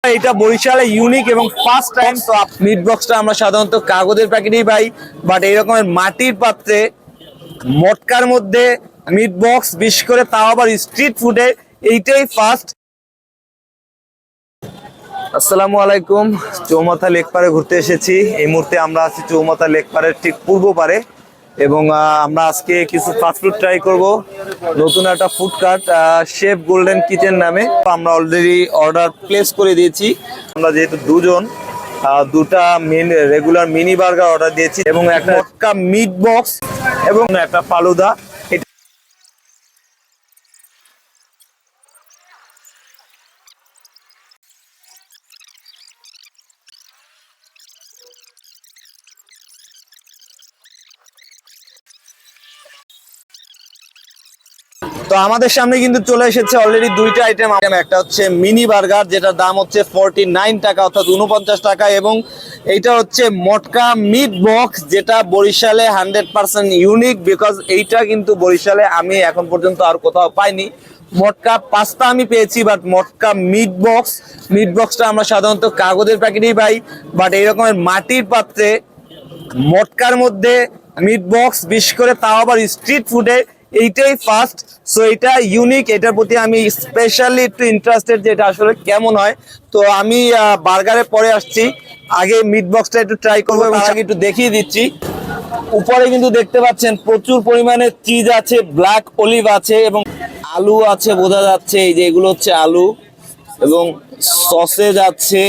এটা বরিশালে ইউনিক এবং ফার্স্ট টাইম। তো মিট বক্সটা আমরা সাধারণত কাগজের প্যাকেটেই পাই, বাট এই রকমের মাটির পাত্রে মটকার মধ্যে মিট বক্স, বিশেষ করে তাও আবার স্ট্রিট ফুডে, এইটাই ফার্স্ট। আসসালামু আলাইকুম। চৌমাথা লেক পারে ঘুরতে এসেছি। এই মুহূর্তে আমরা আছি চৌমাথা লেক পারের ঠিক পূর্ব পারে, এবং আমরা আজকে কিছু ফাস্টফুড ট্রাই করব। নতুন একটা food cart, chef golden kitchen নামে। আমরা অলরেডি অর্ডার প্লেস করে দিয়েছি। আমরা যেহেতু দুজন, দুটা রেগুলার মিনি বার্গার অর্ডার দিয়েছি, এবং একটা মটকা মিট বক্স এবং একটা ফালুদা। তো আমাদের সামনে কিন্তু চলে এসেছে অলরেডি দুইটা আইটেম। একটা হচ্ছে মিনি বার্গার, যেটার দাম হচ্ছে 49 টাকা, অর্থাৎ 49 টাকা, এবং এইটা হচ্ছে মটকা মিট বক্স, যেটা বরিশালে 100% ইউনিক, বিকজ এইটা কিন্তু বরিশালে আমি এখন পর্যন্ত আর কোথাও পাইনি। মটকা পাস্তা আমি পেয়েছি, বাট মটকা মিট বক্সটা আমরা সাধারণত কাগজের প্যাকেটেই পাই, বাট এই রকমের মাটির পাত্রে মটকার মধ্যে মিট বক্স, বিশেষ করে তাও আবার স্ট্রিট ফুডে, এইটাই ফার্স্ট। সো এটা ইউনিক, এটার প্রতি আমি স্পেশালি একটু ইন্টারেস্টেড যে এটা আসলে কেমন হয়। তো আমি বার্গারে পরে আসছি, আগে মিট বক্সটা একটু ট্রাই করবো এবং আগে একটু দেখিয়ে দিচ্ছি। উপরে কিন্তু দেখতে পাচ্ছেন প্রচুর পরিমাণে চিজ আছে, ব্ল্যাক অলিভ আছে, এবং আলু আছে বোঝা যাচ্ছে। এই যে এগুলো হচ্ছে আলু, এবং সসেজ আছে,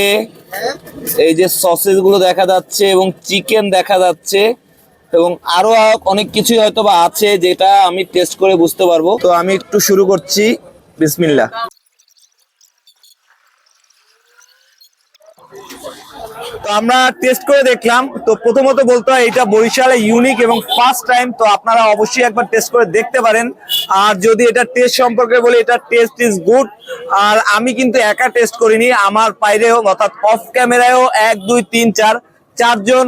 এই যে সসেজ গুলো দেখা যাচ্ছে, এবং চিকেন দেখা যাচ্ছে, এবং আরো অনেক কিছুই হয়তো বা আছে যেটা আমি টেস্ট করে বুঝতে পারবো। তো আমি একটু শুরু করছি, বিসমিল্লাহ। তো আমরা টেস্ট করে দেখলাম। তো প্রথমত বলতে হয় এটা বরিশালে ইউনিক এবং ফার্স্ট টাইম। তো আপনারা অবশ্যই একবার টেস্ট করে দেখতে পারেন। আর যদি এটা টেস্ট সম্পর্কে বলি, এটা টেস্ট ইজ গুড। আর আমি কিন্তু একা টেস্ট করিনি, আমার বাইরেও অর্থাৎ অফ ক্যামেরায়ও 1 2 3 4 চারজন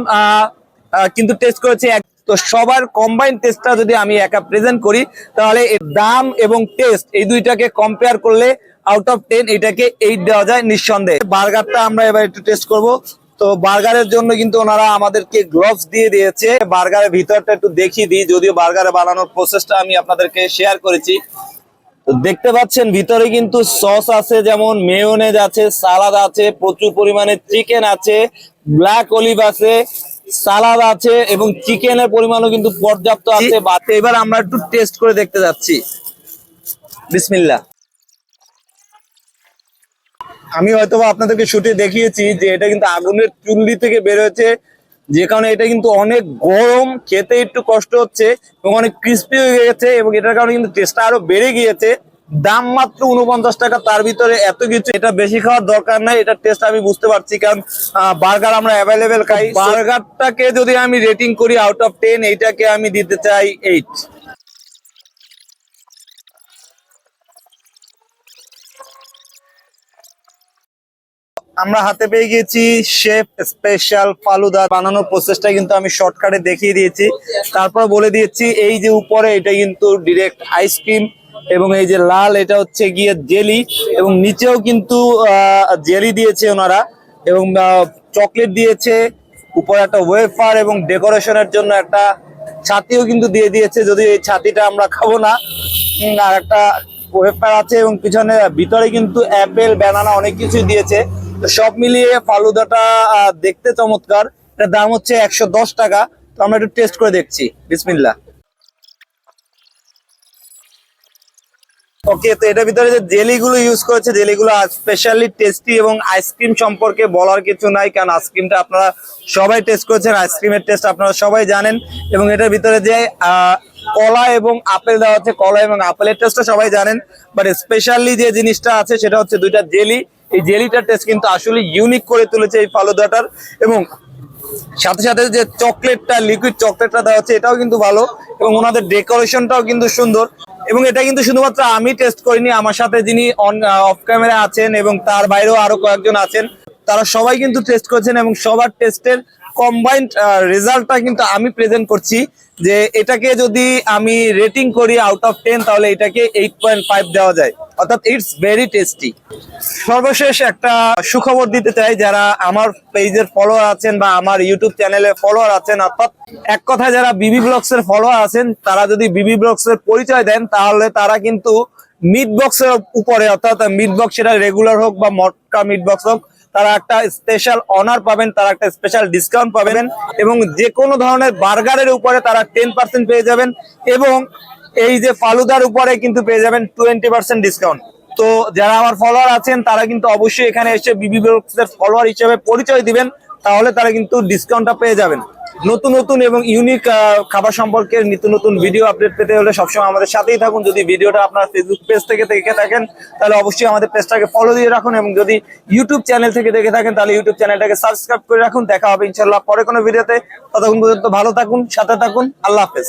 কিন্তু টেস্ট করেছে। তো সবার কম্বাইন টেস্টটা যদি আমি একা প্রেজেন্ট করি, তাহলে দাম এবং টেস্ট এই দুইটাকে কম্পেয়ার করলে আউট অফ 10 এটাকে 8 দেওয়া যায় নিঃসন্দেহে। বার্গারটা আমরা এবার একটু টেস্ট করব। তো বার্গারের জন্য কিন্তু ওনারা আমাদেরকে গ্লোভস দিয়ে দিয়েছে। বার্গারের ভিতরটা একটু দেখিয়ে দিই, যদিও বার্গারে বানানোর প্রসেসটা আমি আপনাদেরকে শেয়ার করেছি। তো দেখতে পাচ্ছেন ভিতরে কিন্তু সস আছে, যেমন মেয়োনেজ আছে, সালাদ আছে, প্রচুর পরিমাণে চিকেন আছে, ব্ল্যাক অলিভ আছে, সালাদ আছে, এবং চিকেনের পরিমাণও কিন্তু পর্যাপ্ত আছে। এবার আমরা একটু টেস্ট করে দেখতে যাচ্ছি, বিসমিল্লাহ। আমি হয়তো আপনাদেরকে শুটে দেখিয়েছি যে এটা কিন্তু আগুনের চুল্লি থেকে বের হয়েছে, যে কারণে এটা কিন্তু অনেক গরম, খেতে একটু কষ্ট হচ্ছে, এবং অনেক ক্রিস্পি হয়ে গেছে, এবং এটার কারণে কিন্তু টেস্টটা আরো বেড়ে গিয়েছে। দাম মাত্র 49 টাকা, তার ভিতরে এত কিছু, এটা বেশি খাওয়ার দরকার নাই। এটার টেস্ট আমি বুঝতে পারছি, কারণ বার্গার আমরা অ্যাভেলেবেল খাই। বার্গারটাকে যদি আমি রেটিং করি আউট অফ 10, এইটাকে আমি দিতে চাই 8। আমরা হাতে পেয়ে গিয়েছি শেফ স্পেশাল ফালুদা। বানানোর প্রসেসটা কিন্তু আমি শর্টকাটে দেখিয়ে দিয়েছি, তারপর বলে দিয়েছি এই যে উপরে এটা কিন্তু ডিরেক্ট আইসক্রিম, এবং এই যে লাল এটা হচ্ছে গিয়ে জেলি, এবং নিচেও কিন্তু জেলি দিয়েছে ওনারা, এবং চকলেট দিয়েছে, উপরে একটা ওয়েফার, এবং ডেকোরেশনের জন্য একটা ছাতিও কিন্তু দিয়ে দিয়েছে, যদিও এই ছাতিটা আমরা খাবো না। আর একটা ওয়েফার আছে, এবং পিছনে ভিতরে কিন্তু অ্যাপেল, ব্যানানা অনেক কিছু দিয়েছে। তো সব মিলিয়ে ফালুদাটা দেখতে চমৎকার। এটার দাম হচ্ছে 110 টাকা। তো আমরা একটু টেস্ট করে দেখছি, বিসমিল্লাহ। ওকে, তো এটার ভিতরে যে জেলিগুলো ইউজ করেছে, জেলিগুলো স্পেশালি টেস্টি, এবং আইসক্রিম সম্পর্কে বলার কিছু নাই, কারণ আইসক্রিমটা আপনারা সবাই টেস্ট করেছেন, আইসক্রিমের টেস্ট আপনারা সবাই জানেন। এবং এটার ভিতরে যে কলা এবং আপেল দেওয়া হচ্ছে, কলা এবং আপেলের টেস্টটা সবাই জানেন, বাট স্পেশালি যে জিনিসটা আছে সেটা হচ্ছে দুইটা জেলি। এই জেলিটার টেস্ট কিন্তু আসলে ইউনিক করে তুলেছে এই ফালুদাটার, এবং সাথে সাথে যে চকলেটটা, লিকুইড চকলেটটা দেওয়া হচ্ছে, এটাও কিন্তু ভালো, এবং ওনাদের ডেকোরেশনটাও কিন্তু সুন্দর। এবং এটা কিন্তু শুধুমাত্র আমি টেস্ট করিনি, আমার সাথে যিনি অফ ক্যামেরা আছেন এবং তার বাইরেও আরো কয়েকজন আছেন, তারা সবাই কিন্তু টেস্ট করেছেন, এবং সবার টেস্টের কম্বাইন্ড রেজাল্টটা কিন্তু আমি প্রেজেন্ট করছি। যে এটাকে যদি আমি রেটিং করি আউট অফ 10, তাহলে এটাকে 8.5 দেওয়া যায়। অর্থাৎ ইটস ভেরি টেস্টি। সর্বশেষ একটা সুখবর দিতে চাই, যারা আমার পেজের ফলোয়ার আছেন বা আমার ইউটিউব চ্যানেলের ফলোয়ার আছেন, অর্থাৎ এক কথায় যারা বিবি ব্লগস এর ফলোয়ার আছেন, তারা যদি বিবি ব্লগস এর পরিচয় দেন তাহলে তারা কিন্তু মিট বক্সের উপরে, অর্থাৎ মিট বক্স সেটা রেগুলার হোক বা মটকা মিট বক্স হোক, তারা একটা স্পেশাল অনার পাবেন, তারা একটা স্পেশাল ডিসকাউন্ট পাবেন এবং যে কোনো ধরনের বার্গারের উপরে তারা 10% পেয়ে যাবেন এবং এই যে ফালুদার উপরে কিন্তু পেয়ে যাবেন 20% ডিসকাউন্ট। তো যারা আমার ফলোয়ার আছেন তারা কিন্তু অবশ্যই এখানে এসে বিবি ব্লগসের ফলোয়ার হিসেবে পরিচয় দিবেন, তাহলে তারা কিন্তু ডিসকাউন্টটা পেয়ে যাবেন। নতুন নতুন এবং ইউনিক খাবার সম্পর্কে নিত্য নতুন ভিডিও আপডেট পেতে হলে সবসময় আমাদের সাথেই থাকুন। যদি ভিডিওটা আপনার ফেসবুক পেজ থেকে দেখে থাকেন তাহলে অবশ্যই আমাদের পেজটাকে ফলো দিয়ে রাখুন এবং যদি ইউটিউব চ্যানেল থেকে দেখে থাকেন তাহলে ইউটিউব চ্যানেলটাকে সাবস্ক্রাইব করে রাখুন। দেখা হবে ইনশাল্লাহ পরে কোনো ভিডিওতে। ততক্ষণ পর্যন্ত ভালো থাকুন, সাথে থাকুন। আল্লাহ হাফেজ।